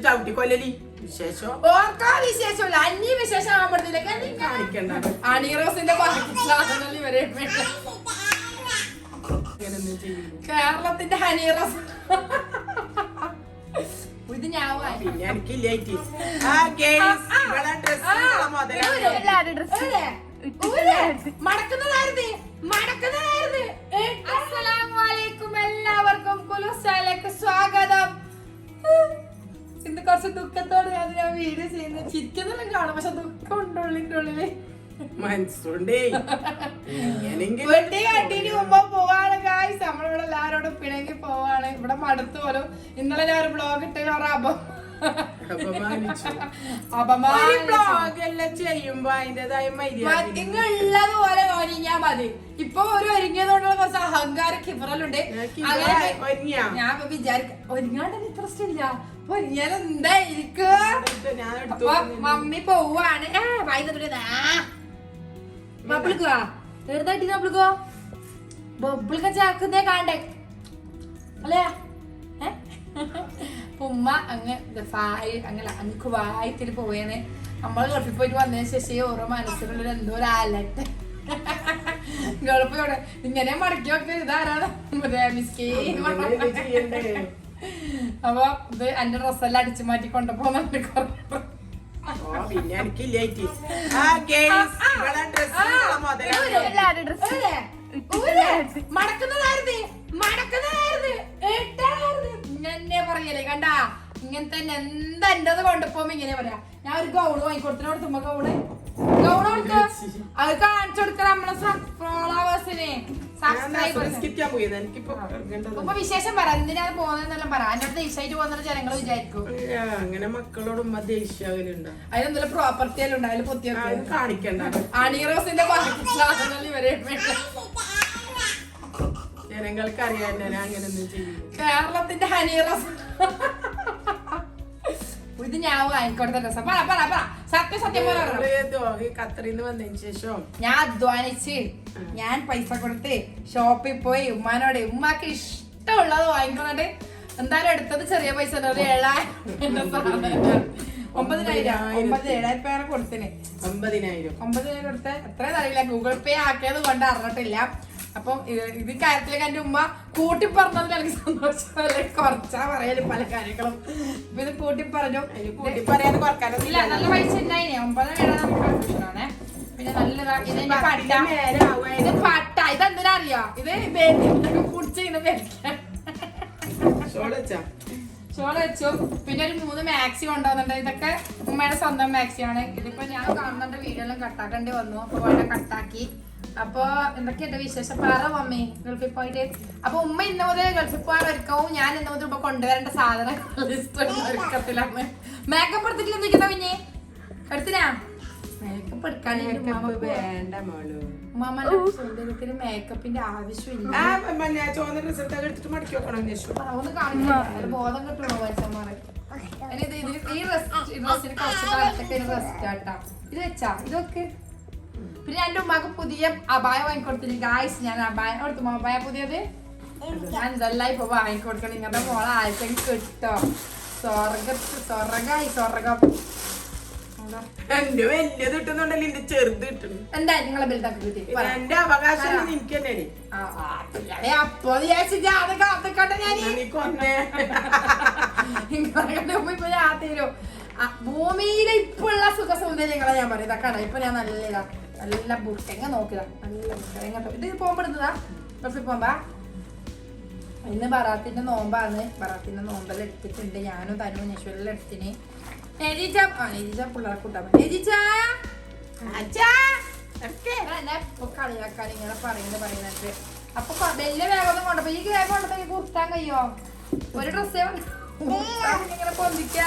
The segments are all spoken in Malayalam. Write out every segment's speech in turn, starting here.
ചവിട്ടിക്കൊല്ലി വിശേഷം വിശേഷമില്ല അന്യ വിശേഷം ആവുമ്പോഴത്തേക്ക് അണിറോസിന്റെ കേരളത്തിന്റെ ഹനീറോസ് ഇത് ഞാൻ എല്ലാവർക്കും കുലുസാലേക്ക് സ്വാഗതം. ഇന്ന് കുറച്ച് ദുഃഖത്തോടെ ഞാൻ വീഡിയോ ചെയ്യുന്നത്. ചിരിക്കുന്നെല്ലാം കാണും, പക്ഷെ ദുഃഖം ഉണ്ട് ഉള്ളിന്റെ ഉള്ളില്. വെട്ടി കട്ടിന് മുമ്പ് പോവാണ് ഗായ്സ്. നമ്മളിവിടെ എല്ലാരോടും പിണങ്ങി പോവാണ്. ഇവിടെ മടുത്തു പോലും. ഇന്നലെ ഞാൻ ഒരു ബ്ലോഗ് ഇട്ട് ഇങ്ങുള്ളതുപോലെ ഒരുങ്ങിയാ മതി. ഇപ്പൊ ഒരു ഒരുങ്ങിയതുകൊണ്ടുള്ള കുറച്ച് അഹങ്കാര കിബറലുണ്ട്. ഞാൻ വിചാരിക്കാം ഒരുങ്ങാണ്ട് ഇൻട്രസ്റ്റ് ഇല്ല. ഒരുങ്ങിയാൽ എന്തായിരിക്കും. അപ്പൊ മമ്മി പോവാണ്. ബബിൾക്കുവാ ചെറുതായിട്ട് ബബിൾക്കോ ബബിൾക്ക ചാക്കുന്നേ കാണണ്ടേ അല്ലേ. ഉമ്മ അങ്ങ് അങ്ങനെ അങ്ങ് വായിത്തിരി പോയാണ്. നമ്മള് ഗൾഫിൽ പോയിട്ട് വന്നതിന് ശേഷം ഓരോ മനസ്സിലുള്ള എന്തോ ഒരു അലട്ട് ഗൾഫിലൂടെ ഇങ്ങനെ മടക്കി വെക്ക. ഇതാരാണ് അപ്പൊ ഇത് എന്റെ ഡ്രസ്സെല്ലാം അടിച്ചു മാറ്റി കൊണ്ടുപോകുന്നുണ്ട്. ഇങ്ങനെ പറയല്ലേ കണ്ടാ. ഇങ്ങനെ തന്നെ എന്താ എന്റത് കൊണ്ടുപോകുമ്പോ ഇങ്ങനെ പറയാ. ഞാൻ ഒരു ഗൗണ് വാങ്ങിക്കൊടുത്തിനോടുത്തുമ്പോ ഗൗണ് കൊടുക്ക അത് കാണിച്ചു കൊടുക്കാം നമ്മളെ ഫോളോവേഴ്സിന് ഇപ്പൊ വിശേഷം പറ. എന്തിനാ പോകുന്നതെന്നെല്ലാം പറ. അതിനോട് ദേഷ്യായിട്ട് പോകുന്ന ജനങ്ങൾ വിചാരിക്കും അങ്ങനെ മക്കളോടും ദേഷ്യാവലുണ്ട്. അതിനെന്തെങ്കിലും പ്രോപ്പർട്ടി എല്ലാം ഉണ്ട്. അതിൽ പൊത്തി കാണിക്കണ്ട. അണിറോസിന്റെ ജനങ്ങൾക്ക് അറിയാൻ അങ്ങനെ ഒന്നും ചെയ്യും. കേരളത്തിന്റെ ഹനീറോസ് ഇത് ഞാൻ വാങ്ങിക്കൊടുത്ത രസം. പറ പറ പറ സത്യം സത്യം ഖത്തറിന്ന് വന്നതിന് ശേഷം ഞാൻ അധ്വാനിച്ച് ഞാൻ പൈസ കൊടുത്ത് ഷോപ്പിൽ പോയി ഉമ്മാനോട് ഉമ്മാക്ക് ഇഷ്ടമുള്ളത് വാങ്ങിക്കുന്നുണ്ട്. എന്തായാലും എടുത്തത് ചെറിയ പൈസ 7,000 കൊടുത്തിന്. 9,000 കൊടുത്ത് എത്രയെന്ന് അറിയില്ല. ഗൂഗിൾ പേ ആക്കിയത് കൊണ്ട് അറിഞ്ഞിട്ടില്ല. അപ്പം ഇത് കാര്യത്തിലേക്ക് എന്റെ ഉമ്മ കൂട്ടി പറഞ്ഞതിൽ എനിക്ക് സന്തോഷമല്ലേ. കുറച്ചാ പറയല് പല കാര്യങ്ങളും. അപ്പൊ ഇത് കൂട്ടി പറഞ്ഞു. കൂട്ടി പറയാൻ കുറക്കാനില്ല. നല്ല പൈസ ഉണ്ടായിനെ. 9,000 നമുക്ക് കൺഫ്യൂഷനാണേ. പിന്നെ നല്ലതാ. ഇത് പട്ട ഇതെന്തിനാ അറിയോ. ഇത് കുടിച്ചിങ്ങനെ മേടിക്കാൻ ഷോള് വെച്ചു. പിന്നെ ഒരു 3 മാക്സി കൊണ്ടുവന്നിട്ടുണ്ട്. ഇതൊക്കെ ഉമ്മയുടെ സ്വന്തം മാക്സിയാണ്. ഇതിപ്പോ ഞാൻ കാണുന്നുണ്ട് വീഡിയോ എല്ലാം കട്ടാക്കേണ്ടി വന്നു. അപ്പൊ വളരെ കട്ടാക്കി. അപ്പൊ എന്തൊക്കെയുണ്ട് വിശേഷം പറ മമ്മി ഗൾഫിൽ പോയിട്ട്. അപ്പൊ ഉമ്മ ഇന്ന് മുതൽ ഗൾഫിൽ പോകാൻ ഒരുക്കവും ഞാൻ ഇന്ന് മുതൽ ഇപ്പൊ കൊണ്ടുവരേണ്ട സാധനം ലിസ്റ്റ് ഒരുക്കത്തിലാണ്. മേക്കപ്പ് എടുത്തിട്ടില്ല നിൽക്കുന്ന പിന്നെ എടുത്തിനാ മേക്കപ്പ് എടുക്കാൻ വേണ്ട മോളു. ഉമ്മാമ്മന്റെ സൗന്ദര്യത്തിന് മേക്കപ്പിന്റെ ആവശ്യമില്ല. ഒന്ന് കാണില്ല ബോധം കിട്ടണോ വയസ്സന്മാരെ. ഈ ഡ്രസ്സിന് കുറച്ച് കാലത്തൊക്കെ റെസ്റ്റ് ആട്ടാ. ഇത് വെച്ചാ ഇതൊക്കെ. പിന്നെ എന്റെ ഉമ്മാക്ക് പുതിയ അബായ വാങ്ങിക്കൊടുത്തില്ല ഗായ്സ്. ഞാൻ അബായ കൊടുത്തു. അബായ പുതിയത് ഞാൻ ഇതെല്ലാം ഇപ്പൊ വാങ്ങിക്കൊടുക്കണം. നിങ്ങളുടെ മോളെ ആഴ്ചക്ക് കിട്ടോ. സ്വർഗം എന്റെ വലിയത് കിട്ടുന്നുണ്ടല്ലോ. എന്റെ ചെറുത് കിട്ടുന്നു. എന്താ നിങ്ങളെ ബിൽഡൊക്കെ കിട്ടി. എന്റെ അവകാശം എനിക്ക് തന്നെ. അപ്പൊ വിചാരിച്ചിട്ട് അത് കാത്തിക്കട്ടെ. ഞാൻ ഇപ്പൊ യാത്രയിലോ ഭൂമിയിലെ ഇപ്പൊ ഉള്ള സുഖ സൗന്ദര്യങ്ങളെ ഞാൻ പറയും. ഇതൊക്കെ ഇപ്പൊ ഞാൻ നല്ല ബുക്കെങ്ങ നോക്കിയതാ. നല്ല ബുക്കെങ്ങ ഇത് പോകുമ്പോഴാ ബസ്സിൽ പോകുമ്പോ. ഇന്ന് ബറാത്തിന്റെ നോമ്പാണ്. ബറാത്തിന്റെ നോമ്പെല്ലാം എടുത്തിട്ടുണ്ട്. ഞാനും തനും നെശ്വരെല്ലാം എടുത്തിന്. നെജിച്ച പിള്ളേരെ കൂട്ടാൻ കളിയാക്കാൻ ഇങ്ങനെ പറയുന്നത്. അപ്പൊ വലിയ വേഗം കൊണ്ടപ്പോ ഈ വേഗം കൊണ്ടപ്പോ എനിക്ക് കുർത്താൻ കഴിയോ. ഒരു ഡ്രസ്സേ ഇങ്ങനെ പൊന്തിക്ക.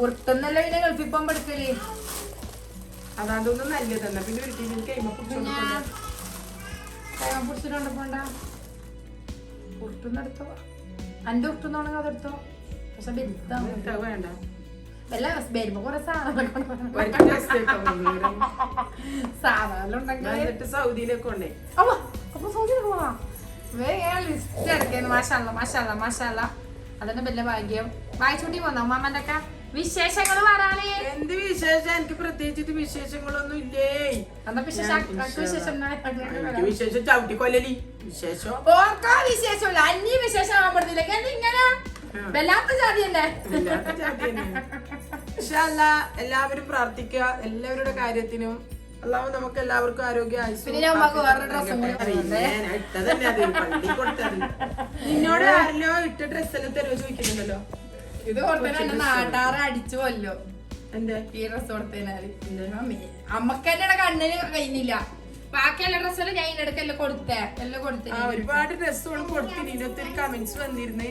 ഉരുട്ടുന്നല്ലോ ഇതിനെ ഗൾഫിൽ പോകുമ്പോ എടുക്കല്. അതാതൊന്നും നല്ലതന്നെ. പിന്നെ പിടിച്ചിട്ടുണ്ടപ്പോണ്ട ഉരുട്ടുന്നെടുത്തോ. അന്റെ ഉരുട്ടുന്നോണെങ്കിൽ അതെടുത്തോ. പക്ഷെ വേണ്ട വല്ല വരുമ്പോ കൊറേ സാധനം സൗദിയിലൊക്കെ ഉണ്ടേ. അപ്പൊ സൗദിയിലൊക്കെ പോവാ. ലിസ്റ്റ് എടുക്കുന്നു. മാഷാല്ല അതന്നെ വലിയ ഭാഗ്യം. വായിച്ചൂട്ടി പോന്നോ ഉമ്മാമ്മന്റെ ഒക്കെ വിശേഷങ്ങൾ പറയാനേ? എന്ത് വിശേഷം? എനിക്ക് പ്രത്യേകിച്ചിട്ട് വിശേഷങ്ങളൊന്നും ഇല്ലേ. എന്താ വിശേഷം? വിശേഷം ചവിട്ടിക്കൊല്ലലി വിശേഷം. ഓർക്കാ വിശേഷമില്ല. അന്യ വിശേഷം ആവാൻ പറ്റുന്നില്ല. ഇങ്ങനെ വല്ലാത്ത ജാതിയല്ലേ? എല്ലാവരും പ്രാർത്ഥിക്കുക എല്ലാവരുടെ കാര്യത്തിനും. അല്ലാതെ നമുക്ക് എല്ലാവർക്കും ആരോഗ്യ നിന്നോട് ആരല്ലോ ഇട്ട ഡ്രസ്സെല്ലാം തരുമോ ചോദിക്കുന്നുണ്ടല്ലോ. ഇത് കൊടുത്തന്നെ നാട്ടാറ് അടിച്ചു കൊല്ലോ. എന്താ ഈ ഡ്രസ് കൊടുത്തതിനാല് അമ്മക്ക് തന്നെ കണ്ണിന് കഴിഞ്ഞില്ല. ബാക്കി എല്ലാ ഡ്രസ്സെല്ലാം ഞാൻ ഇതിനെടുക്കെല്ലാം കൊടുത്തേ എല്ലാം കൊടുത്തേ. ഒരുപാട് ഡ്രസ്സുകൾ കൊടുത്തിന്. ഇതിനൊത്തൊരു കമന്റ്സ് വന്നിരുന്നു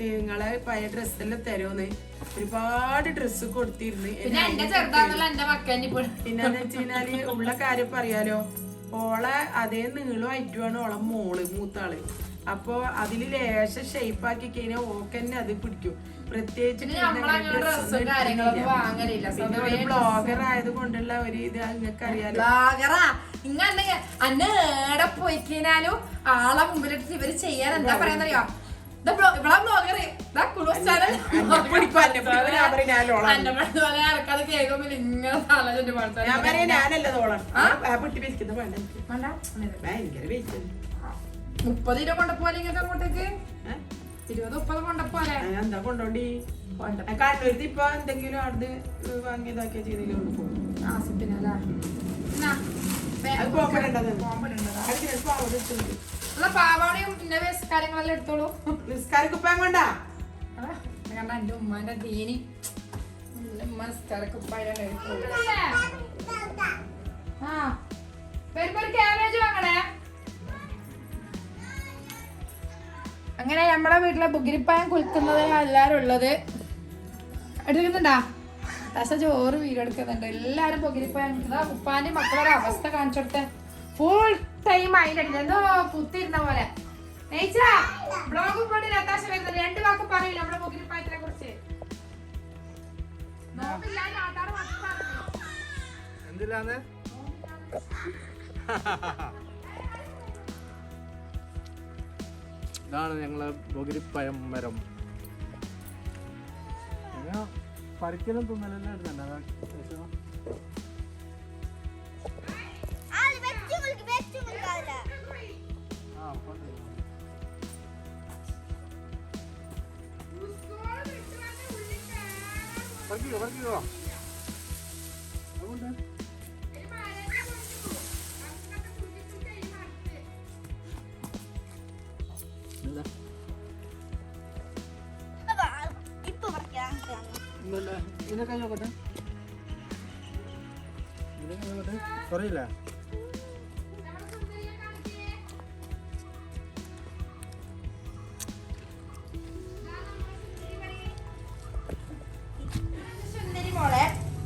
നിങ്ങളെ പഴയ ഡ്രസ്സെല്ലാം തരുമെന്ന്. ഒരുപാട് ഡ്രസ്സ് കൊടുത്തിരുന്നു. എന്റെ ചെറുതാന്നുള്ള എന്റെ മക്കന്നെ. പിന്നെന്ന് വെച്ച് കഴിഞ്ഞാല് ഉള്ള കാര്യം പറയാലോ, ഓളെ അതേ നീളം ആയിട്ടുമാണ് ഓളെ മോള് മൂത്താള്. അപ്പൊ അതില് ലേശം ഷേപ്പ് ആക്കി കഴിഞ്ഞാൽ ഓക്കെന്നെ അത് പിടിക്കും. പ്രത്യേകിച്ച് ബ്ലോഗർ ആയത് കൊണ്ടുള്ള ഒരു ഇത് നിങ്ങൾക്ക് അറിയാലോ. അന്നേടെ പോയി കഴിഞ്ഞാലും ആളെ മുമ്പിലിട്ട് ഇവര് ചെയ്യാൻ എന്താ പറയാന്നറിയോ? $30 കൊണ്ടപ്പോലെ ഇങ്ങനത്തെ അങ്ങോട്ടേക്ക് 20-30 കൊണ്ടപ്പോലെ എന്താ കൊണ്ടോണ്ടി കണ്ണൂരിൽ ഇപ്പൊ എന്തെങ്കിലും അത് വാങ്ങിയതാക്കിയ ചെയ്തില്ല പാവാടയും പിന്നെ കാര്യങ്ങളെല്ലാം എടുത്തോളൂ. നിസ്കാരക്കുപ്പാൻ കൊണ്ടാ കാരണം എന്റെ ഉമ്മാന്റെ ദീനി നിസ്കാരക്കുപ്പായാണ്. ആ വരുമ്പോ ഒരു ക്യാബേജ് വാങ്ങണേ. അങ്ങനെ നമ്മുടെ വീട്ടിലെ ബുഗിരിപ്പായം കുളിക്കുന്നത് എല്ലാരും ഉള്ളത് എടുക്കുന്നുണ്ടാ. തശ ചോറ് വീടെടുക്കുന്നുണ്ട്. എല്ലാരും ബുഗിരിപ്പായം ഉപ്പാന്റെ മക്കളുടെ അവസ്ഥ കാണിച്ചെടുത്ത് ഫുൾ ടൈം അതിലടില്ല എന്തോ കുത്തിരുന്ന പോലെ. ബ്ലോഗും കൊണ്ട് നത്താശ വരുന്നത് 2 വാക്ക് പറയില്ല നമ്മുടെ ബുഗിരിപ്പായത്തിനെ കുറിച്ച്. ഇതാണ് ഞങ്ങളെ ബൊഗിരിപ്പഴം മരം. പറിക്കലും തിന്നലെല്ലാം ഇടുന്നുണ്ട്. പറിക്കോ അതുകൊണ്ട് ഇതിനൊക്കെ നോക്കട്ടെ. കുറയില്ല.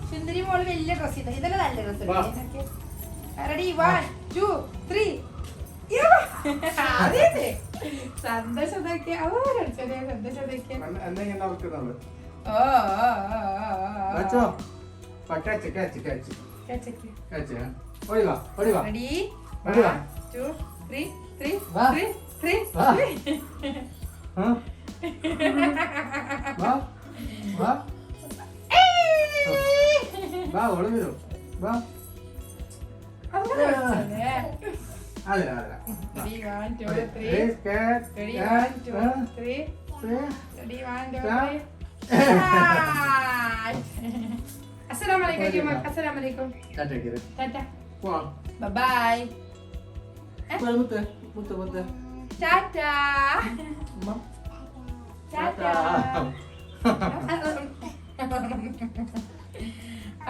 സുന്ദരി മോള് വലിയ ഡ്രസ് ചെയ്ത ഇതല്ല നല്ല dress. Ready 1 2 3 സന്തോഷതൊക്കെ സന്തോഷതൊക്കെ. Assalamualaikum. Tata. Bye bye. Mutte. Tata. Tata.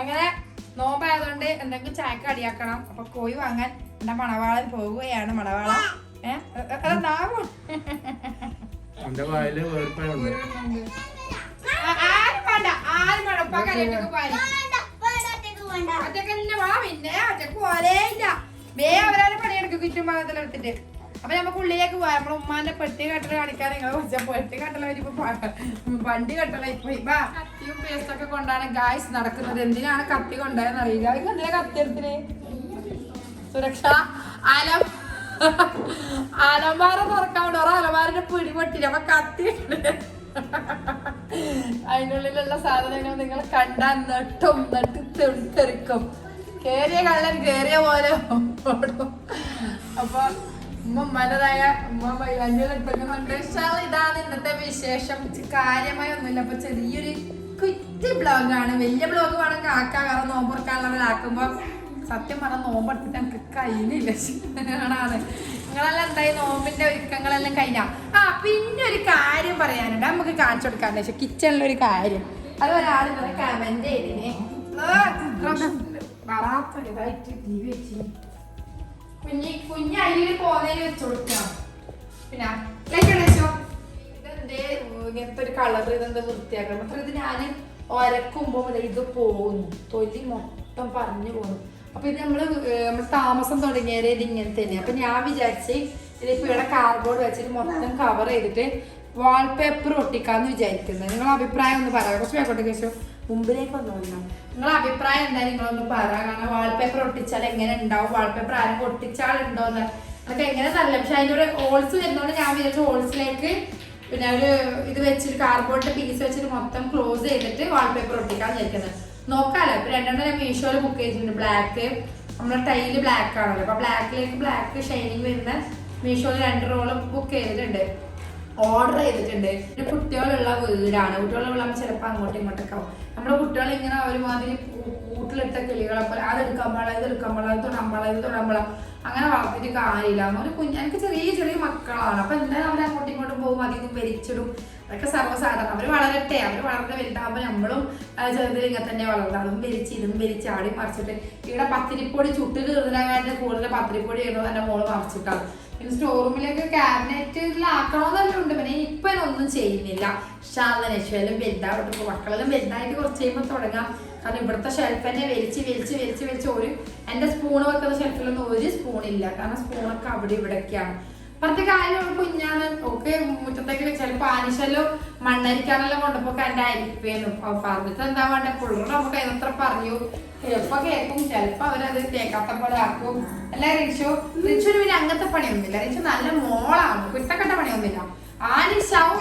അങ്ങനെ നോമ്പായതുകൊണ്ട് എന്തെങ്കിലും ചായക്ക് അടിയാക്കണം. അപ്പൊ കോഴി വാങ്ങാൻ എന്റെ മണവാളൻ പോവുകയാണ്. മണവാള അവരാണ് പണിയെടുക്കും കിറ്റും ഭാഗത്തിലെടുത്തിട്ട്. അപ്പൊ നമുക്ക് ഉള്ളിലേക്ക് പോവാം. നമ്മളെ ഉമ്മാന്റെ പെട്ടി കെട്ടൽ കാണിക്കാൻ നിങ്ങൾ പെട്ടി കെട്ടല വണ്ടി കെട്ടല ഇപ്പൊ കത്തിയും പേസ്റ്റൊക്കെ കൊണ്ടാണ് ഗായ്സ് നടക്കുന്നത്. എന്തിനാണ് കത്തി കൊണ്ടായെന്ന് അറിയില്ല. എന്തിനാ കത്തി എടുത്തിന്? സുരക്ഷ ആലം അലമാര തുറക്കാൻ വേണ്ടി അലമാരിന്റെ പിടി പൊട്ടില്ല അപ്പൊ കത്തിയിട്ടുണ്ട്. അതിനുള്ളിലുള്ള സാധനങ്ങൾ നിങ്ങൾ കണ്ടാൽ നെട്ടും തെറിക്കും. കേറിയ കള്ളൻ കേറിയ പോലെ ഓടും. അപ്പൊ ഉമ്മതായ ഉമ്മ ഇതാണ് ഇന്നത്തെ വിശേഷം. കാര്യമായ ഒന്നുമില്ല. അപ്പൊ ചെറിയൊരു കുറ്റി ബ്ലോഗാണ്. വലിയ ബ്ലോഗ് വേണമെങ്കിൽ ആക്കാം. കാരണം നോമ്പുറക്കാനുള്ളവരാക്കുമ്പോ സത്യം പറഞ്ഞ നോമ്പെടുത്തിട്ട് എനിക്ക് കഴിഞ്ഞില്ല. നിങ്ങളെല്ലാം എന്തായി നോമ്പിന്റെ ഒരുക്കങ്ങളെല്ലാം കഴിഞ്ഞ. പിന്നെ ഒരു കാര്യം പറയാനുണ്ട്, നമുക്ക് കാണിച്ചു കൊടുക്കാന്ന് വെച്ചാൽ കിച്ചണിലൊരു കാര്യം. അത് ഒരാൾ ഇങ്ങനെ കമന്റ് ചെയ്തിനെ കുഞ്ഞ് അരിയിൽ പോന്നേന് വെച്ചു കൊടുക്കാം. പിന്നെ ഇതെന്തേ ഇങ്ങനത്തെ ഒരു കളർ ഇതെന്താ വൃത്തിയാക്കണം. അത്ര ഇത് ഞാൻ ഒരക്കുമ്പോ ഇത് പോകുന്നു, തൊലി മൊത്തം പറഞ്ഞു പോകുന്നു. അപ്പൊ ഇത് നമ്മൾ താമസം തുടങ്ങിയാലേ ഇത് ഇങ്ങനെ തന്നെ. അപ്പൊ ഞാൻ വിചാരിച്ച് ഇതിപ്പോ ഇവിടെ കാർഡ്ബോർഡ് വെച്ചിട്ട് മൊത്തം കവർ ചെയ്തിട്ട് വാൾപേപ്പർ ഒട്ടിക്കാന്ന് വിചാരിക്കുന്നത്. നിങ്ങളെ അഭിപ്രായം ഒന്ന് പറയാം. കുറച്ച് പേക്കോട്ടെ ശേഷം മുമ്പിലേക്ക് വന്നോളൂ. നിങ്ങളെ അഭിപ്രായം എന്താ നിങ്ങളൊന്ന് പറയാം. കാരണം വാൾപേപ്പർ ഒട്ടിച്ചാൽ എങ്ങനെ ഉണ്ടാവും, വാൾപേപ്പർ ആരും ഒട്ടിച്ചാലുണ്ടോന്ന് അതൊക്കെ എങ്ങനെ നല്ല. പക്ഷെ അതിൻ്റെ ഒരു ഹോൾസ് വരുന്നോണ്ട് ഞാൻ വിചാരിച്ച ഹോൾസിലേക്ക് പിന്നെ ഒരു ഇത് വെച്ചിട്ട് കാർഡ്ബോർഡിന്റെ പീസ് വെച്ചിട്ട് മൊത്തം ക്ലോസ് ചെയ്തിട്ട് വാൾപേപ്പർ ഒട്ടിക്കാൻ വിചാരിക്കുന്നത്. നോക്കാലോ. ഇപ്പൊ രണ്ടെണ്ണം ഞാൻ മീഷോയിൽ ബുക്ക് ചെയ്തിട്ടുണ്ട്. ബ്ലാക്ക് നമ്മുടെ ടൈല് ബ്ലാക്ക് ആണല്ലോ. അപ്പൊ ബ്ലാക്കിലേക്ക് ബ്ലാക്ക് ഷൈനിങ് വരുന്ന മീഷോയിൽ 2 റോള് ബുക്ക് ചെയ്തിട്ടുണ്ട്, ഓർഡർ ചെയ്തിട്ടുണ്ട്. പിന്നെ കുട്ടികളുള്ള വീടാണ്. കുട്ടികളുള്ള ചിലപ്പോൾ അങ്ങോട്ടും ഇങ്ങോട്ടൊക്കെ ആവും. നമ്മുടെ കുട്ടികൾ ഇങ്ങനെ ഒരുമാതിരി കൂട്ടിലിട്ട കിളികളെ പോലെ അതെടുക്കാൻ പാടില്ല, ഇതെടുക്കാൻ പാടില്ല, ഇത് തൊടാൻ പാടില്ല, ഇത് തൊടാൻ പാടില്ല, അങ്ങനെ വളർത്തിട്ട് കാര്യമില്ല. ഒരു എനിക്ക് ചെറിയ ചെറിയ മക്കളാണ്. അപ്പൊ എന്തായാലും അവർ അങ്ങോട്ടും ഇങ്ങോട്ടും പോകും, അധികം വലിച്ചിടും. അതൊക്കെ സർവ്വസാധാരണ. അവർ വളരട്ടെ. അവർ വളർന്ന് വലുതാകുമ്പോൾ നമ്മളും ചെറുതിൽ ഇങ്ങനെ തന്നെ വളർന്നു. അതും ഇതും വലിച്ച് ആടി മറിച്ചിട്ട് ഇവിടെ പത്തിരിപ്പൊടി ചുട്ട് തീർന്നിടാനായിട്ട് കൂടുതൽ പത്തിരിപ്പൊടി ചെയ്യുന്നത് എൻ്റെ മോള് മറിച്ചിട്ടാണ്. പിന്നെ സ്റ്റോർ റൂമിലേക്ക് ക്യാബിനറ്റിലാക്കണമെന്നെല്ലാം ഉണ്ട്. പിന്നെ ഇപ്പൊ ഒന്നും ചെയ്യുന്നില്ല. ഷാലനെല്ലാം വലുതാവട്ടെ. മക്കളെല്ലാം വലുതായിട്ട് കുറച്ച് കഴിയുമ്പോൾ തുടങ്ങാം. കാരണം ഇവിടുത്തെ ഷെൽഫ് തന്നെ വലിച്ച് ഒരു എൻ്റെ സ്പൂണ് വെക്കുന്ന ഷെൽഫിലൊന്നും ഒരു സ്പൂണില്ല. കാരണം സ്പൂണൊക്കെ അവിടെ ഇവിടെയൊക്കെയാണ്. പറഞ്ഞ കാര്യം കുഞ്ഞാണ് ഒക്കെ മുറ്റത്തേക്ക് ചിലപ്പോൾ ആനിശല്ലോ മണ്ണരിക്കാനെല്ലാം കൊണ്ടപ്പോ എൻ്റെ അരിപ്പേനും പറഞ്ഞിട്ട് എന്താ വേണ്ട പുള്ളോട് നമുക്ക് അതിനത്ര പറയൂ. ചിലപ്പോ കേൾക്കും, ചിലപ്പോ അവരത് കേൾക്കാത്ത പോലെ ആക്കും. അല്ല റിഷുവിന് പിന്നെ അങ്ങനത്തെ പണിയൊന്നുമില്ല. റിഷു നല്ല മോളാണ്, കുറ്റക്കെട്ട പണിയൊന്നുമില്ല. ആനിശാവും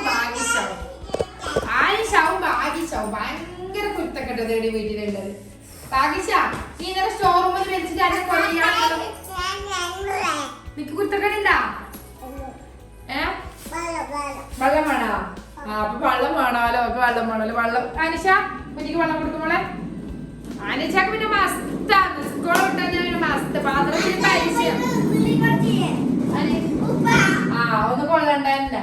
ഭാഗിശാവും ഭയങ്കര കുറ്റക്കെട്ടത് ഇവിടെ വീട്ടിലുള്ളത്. ഭാഗിശ നീ ഇന്നലെ സ്റ്റോർ റൂമിൽ വെച്ചിട്ട് അതിനെ കൊറിയാണല്ലോ. നിനക്ക് കുറ്റക്കെട്ടുണ്ടാ? വെള്ളം വേണോ? അപ്പൊ വെള്ളം വേണമല്ലോ. അപ്പൊ വെള്ളം വേണമല്ലോ. വെള്ളം ആനിഷ കുഞ്ഞിക്ക് വെള്ളം കൊടുക്കുമ്പോളെ ആനിഷക്ക് പിന്നെ മസ്റ്റാണ്. സ്കൂൾ വിട്ടാൽ പിന്നെ മസ്റ്റ് പാത്രത്തിൽ പൈസ ഒന്ന് കൊള്ളണ്ടന്നെ.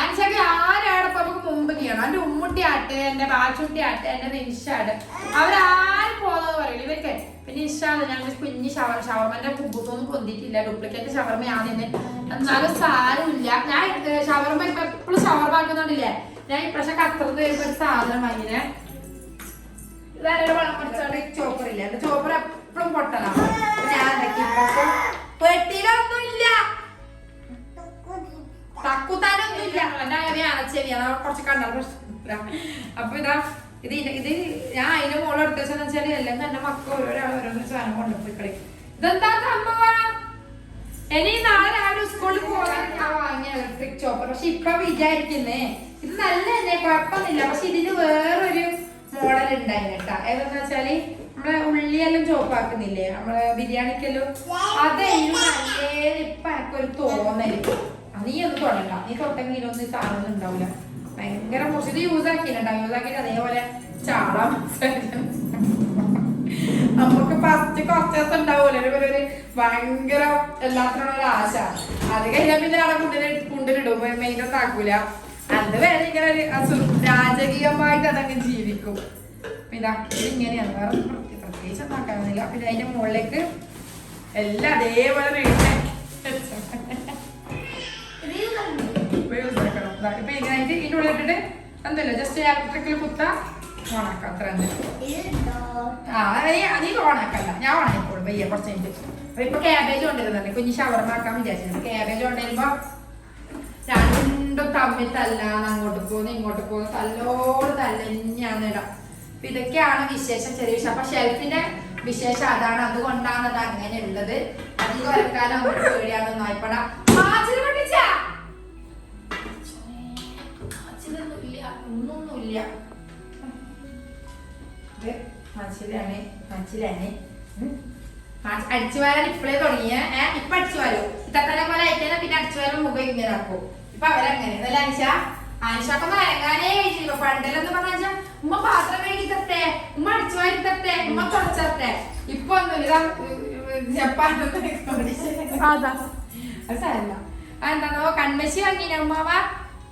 ആനിഷക്ക് ആരാടപ്പം നമുക്ക് മുമ്പ് ചെയ്യണം. എന്റെ ഉമ്മുട്ടി ആട്ടെ, എന്റെ ബാച്ചുട്ടി ആട്ടെ, എന്റെ നിഷാട് അവരാരും പോകുന്നത് പറയില്ല ഇവർക്ക്. പിന്നെ ഇഷ്ടാണ് ഞങ്ങൾ കുഞ്ഞ് ഷവർമന്റെ കുബൂസൊന്നും പൊന്തിട്ടില്ല. ഡ്യൂപ്ലിക്കേറ്റ് ഷവർമയാണെന്ന്. എന്നാലും സാരമില്ല. ഞാൻ ഷവർമ എപ്പോഴും ഷവർമ ആക്കുന്നുണ്ടില്ലേ. ഞാൻ ഇപ്രാവശ്യം കത്തറത്ത് വരുമ്പോ ഒരു സാധനം വാങ്ങിനെ. ഇതാരുടെ വെള്ളം പഠിച്ചോണ്ട് ചോപ്പറില്ല. എന്റെ ചോപ്പർ എപ്പോഴും പൊട്ടലാണ്. ഞാൻ പെട്ടിയിലൊന്നുമില്ല, തക്കുത്താനൊന്നുമില്ല. എന്നെ അടച്ചേരി അതാ കുറച്ച് കണ്ടാൽ പ്രശ്നമില്ല. അപ്പൊ ഇത് ഞാൻ അതിന്റെ മോളെ എടുത്ത വെച്ചാൽ എല്ലാം തന്നെ മക്കൾ ഓരോരാൾ സാധനം കൊണ്ടുപോയി കളിക്കും. ഇതെന്താ സംഭവം? ഇനി നാളെ രാവിലെ സ്കൂളിൽ പോകാൻ ഞാൻ വാങ്ങിയ ഇലക്ട്രിക് ചോപ്പർ. പക്ഷെ ഇപ്പൊ വിചാരിക്കുന്നേ ഇത് നല്ല തന്നെ, കുഴപ്പമൊന്നുമില്ല. പക്ഷെ ഇതിന് വേറൊരു മോഡൽ ഉണ്ടായിരുന്നു കേട്ടാ. ഏതെന്ന് വെച്ചാല് നമ്മളെ ഉള്ളിയെല്ലാം ചോപ്പാക്കുന്നില്ലേ നമ്മളെ ബിരിയാണിക്കെല്ലാം, അതായിരുന്നു നല്ലേന്ന് ഇപ്പൊ എനിക്കൊരു തോന്നല്. നീ ഒന്നും തൊടണ്ട. നീ തൊട്ടെങ്കിൽ ഇതിനൊന്നും സാധനം ഉണ്ടാവില്ല. ഭയങ്കര മോശം. ഇത് യൂസ് ആക്കിയിട്ട് അതേപോലെ ചാടാൻ നമുക്ക് ഫസ്റ്റ് കുറച്ച് ദിവസം ഉണ്ടാവൂല്ലോ ഒരു ഭയങ്കര എല്ലാത്തിനുള്ള ഒരു ആശ. അത് കഴിഞ്ഞാൽ പിന്നെ അവിടെ കുണ്ടിലിടും, മെയിനൊന്നും ആക്കൂല. അത് വേറെ ഇങ്ങനെ ഒരു രാജകീയമായിട്ട് അതങ്ങ് ജീവിക്കും. പിന്നെ ഇങ്ങനെയാണ്, വേറെ പ്രത്യേകിച്ച് ഒന്നും ആക്കാനില്ല. പിന്നെ അതിന്റെ മുകളിലേക്ക് എല്ലാം അതേപോലെ ഇപ്പൊ ഇങ്ങനായിട്ട് ഇതിന്റെ ഉള്ളിട്ടിട്ട് എന്തല്ലോ ജസ്റ്റ് ഇലക്ട്രിക്കൽ കുത്ത ഓണാക്കാം. അത്ര തന്നെ. നീ ഓണാക്കല്ല, ഞാൻ ഓണായിക്കോളും പയ്യെ കുറച്ച് കഴിഞ്ഞിട്ട്. അപ്പൊ ഇപ്പൊ ക്യാബേജ് കൊണ്ടിരുന്നുണ്ട്. കുഞ്ഞ് ഷവർമാക്കാൻ വിചാരിച്ചിട്ടുണ്ട്. ക്യാബേജ് കൊണ്ടുവരുമ്പോ രണ്ടും തമ്മിൽ തല്ലാണ്. അങ്ങോട്ട് പോകുന്നു ഇങ്ങോട്ട് പോകുന്നു, തല്ലോട് തന്നെയാണ് ഇടാം. അപ്പൊ ഇതൊക്കെയാണ് വിശേഷം, ചെറിയ വിശേഷം. അപ്പൊ ഷെൽഫിന്റെ വിശേഷം അതാണ്. അതുകൊണ്ടാണ് അത് അങ്ങനെ ഉള്ളത്. അധികം വരക്കാലം നമുക്ക് പേടിയാണെന്ന് ആയിപ്പട. ഒന്നൊന്നുമില്ല. അടിച്ചു വാരാൻ ഇപ്പഴേ തുടങ്ങിയ ഇപ്പൊ അടിച്ചു വാരും ഇത്തന്നെ പോലെ അയക്കാതെ പിന്നെ അടിച്ചു വാരും മുഖം ഇങ്ങനെ ആക്കും. ഇപ്പൊ അവരങ്ങനെ നല്ല അനിഷ ആനിഷാക്കൊന്നും അരങ്ങാനേ കഴിച്ചില്ല. പണ്ടിലെന്ന് പറഞ്ഞാൽ ഉമ്മ പാത്രം കഴുകി തരട്ടെ, ഉമ്മ അടിച്ചു വാരി തരട്ടെ, ഉമ്മ തുടച്ചട്ടെ. ഇപ്പൊ ഒന്നുമില്ല. എന്താണോ കൺമശി വാങ്ങിയ ഉമ്മാവ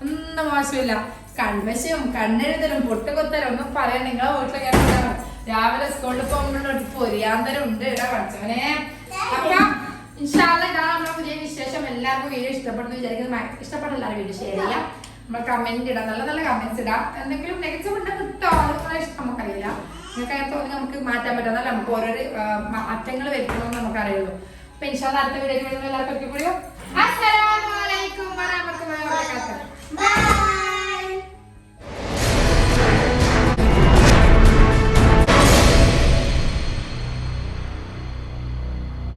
ഒന്നും മോശമില്ല. കൺമശിയും കണ്ണെഴുതലും പൊട്ടുകൊത്തലും ഒന്നും പറയാൻ നിങ്ങളെ വീട്ടിലൊക്കെ രാവിലെ സ്കൂളിൽ പോകുമ്പോഴോട്ട് പൊരിയാന്തരം ഉണ്ട് ഇവിടെ പഠിച്ചവനെ. അപ്പൊ ഇൻഷാല്ലാ ഇതാണ് നമ്മുടെ പുതിയ വിശേഷം. എല്ലാവർക്കും വീഡിയോ ഇഷ്ടപ്പെടുന്നു വിചാരിക്കുന്നത്. ഇഷ്ടപ്പെട്ട എല്ലാവരും വീഡിയോ ഷെയർ ചെയ്യാം. നമ്മൾ കമന്റ് ഇടാം, നല്ല നല്ല കമന്റ്സ് ഇടാം. എന്തെങ്കിലും നെഗറ്റീവ് ഉണ്ടെങ്കിൽ കിട്ടോ അതൊക്കെ ഇഷ്ടം നമുക്കറിയില്ല. നിങ്ങൾക്ക് അങ്ങനെ തോന്നി നമുക്ക് മാറ്റാൻ പറ്റുന്നല്ല. നമുക്ക് ഓരോരോ മാറ്റങ്ങൾ വരുത്തണമെന്ന് നമുക്കറിയുള്ളൂ. അപ്പൊ ഇൻഷാല്ലാ അടുത്ത വീഡിയോ എല്ലാവർക്കും കൂടിയോ